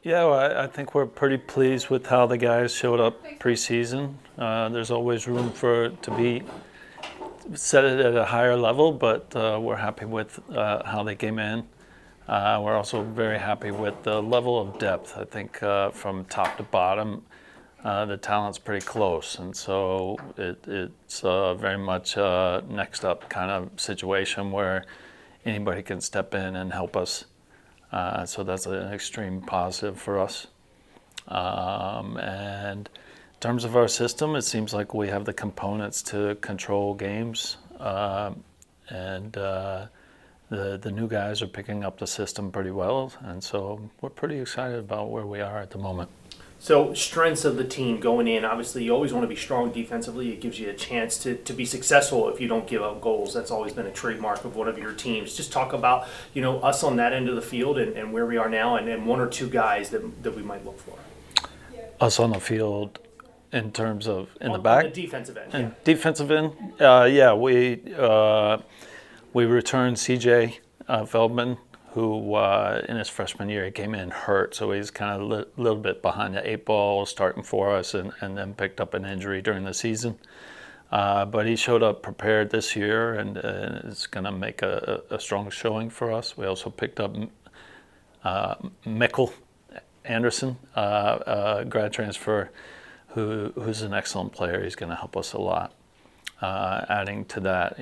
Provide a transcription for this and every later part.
Yeah, well, I think we're pretty pleased with how the guys showed up preseason. There's always room for it to be set it at a higher level, but we're happy with how they came in. We're also very happy with the level of depth. I think from top to bottom, the talent's pretty close, and so it's very much a next up kind of situation where anybody can step in and help us. So that's an extreme positive for us. And in terms of our system, it seems like we have the components to control games, and the new guys are picking up the system pretty well, and so we're pretty excited about where we are at the moment. So, strengths of the team going in, obviously, you always want to be strong defensively. It gives you a chance to be successful if you don't give up goals. That's always been a trademark of one of your teams. Just talk about, us on that end of the field and where we are now, and one or two guys that we might look for. Us on the field in terms of the back? On the defensive end, and defensive end, we returned CJ Feldman, who in his freshman year he came in hurt, so he's kind of a little bit behind the eight ball starting for us, and then picked up an injury during the season. But he showed up prepared this year, and is going to make a strong showing for us. We also picked up Mikkel Anderson, grad transfer, who's an excellent player. He's going to help us a lot. Adding to that,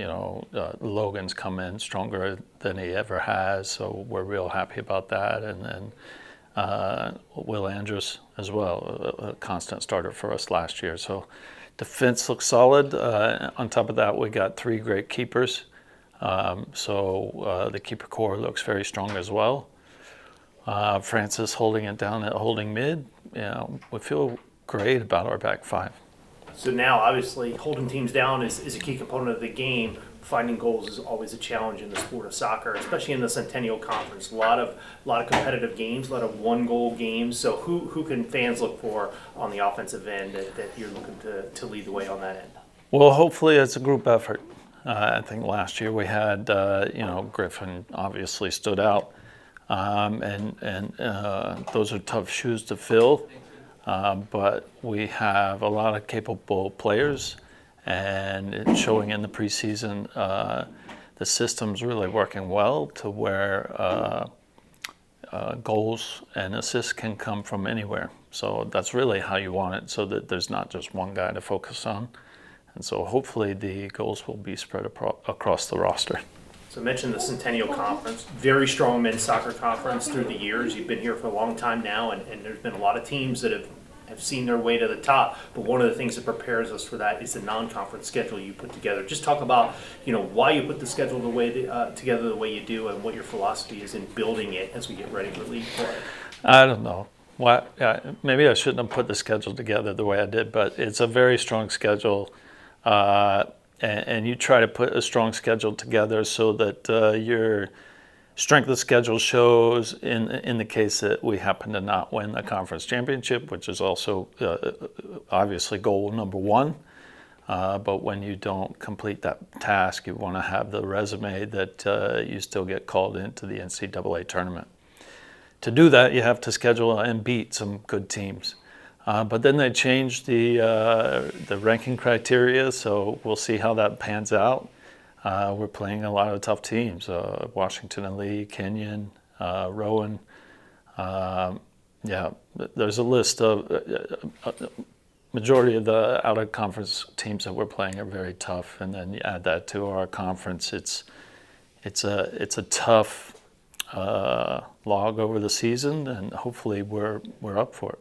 Logan's come in stronger than he ever has, so we're real happy about that. And then Will Andrews as well, a constant starter for us last year. So defense looks solid. On top of that, we got three great keepers. So the keeper core looks very strong as well. Francis holding it down at holding mid. We feel great about our back five. So now, obviously, holding teams down is a key component of the game. Finding goals is always a challenge in the sport of soccer, especially in the Centennial Conference. A lot of competitive games, a lot of one-goal games. So who can fans look for on the offensive end that you're looking to lead the way on that end? Well, hopefully it's a group effort. I think last year we had, Griffin obviously stood out, and those are tough shoes to fill. But we have a lot of capable players, and it's showing in the preseason. The system's really working well to where goals and assists can come from anywhere. So that's really how you want it, so that there's not just one guy to focus on. And so hopefully the goals will be spread across the roster. So I mentioned the Centennial Conference, very strong men's soccer conference through the years. You've been here for a long time now, and there's been a lot of teams that have seen their way to the top. But one of the things that prepares us for that is the non-conference schedule you put together. Just talk about, why you put the schedule together the way you do, and what your philosophy is in building it as we get ready for league play. I don't know. Maybe I shouldn't have put the schedule together the way I did, but it's a very strong schedule. And you try to put a strong schedule together so that your strength of schedule shows in the case that we happen to not win a conference championship, which is also obviously goal number one. But when you don't complete that task, you want to have the resume that you still get called into the NCAA tournament. To do that, you have to schedule and beat some good teams. But then they changed the ranking criteria, so we'll see how that pans out. We're playing a lot of tough teams: Washington and Lee, Kenyon, Rowan. There's a list of majority of the out-of-conference teams that we're playing are very tough, and then you add that to our conference. It's a tough log over the season, and hopefully we're up for it.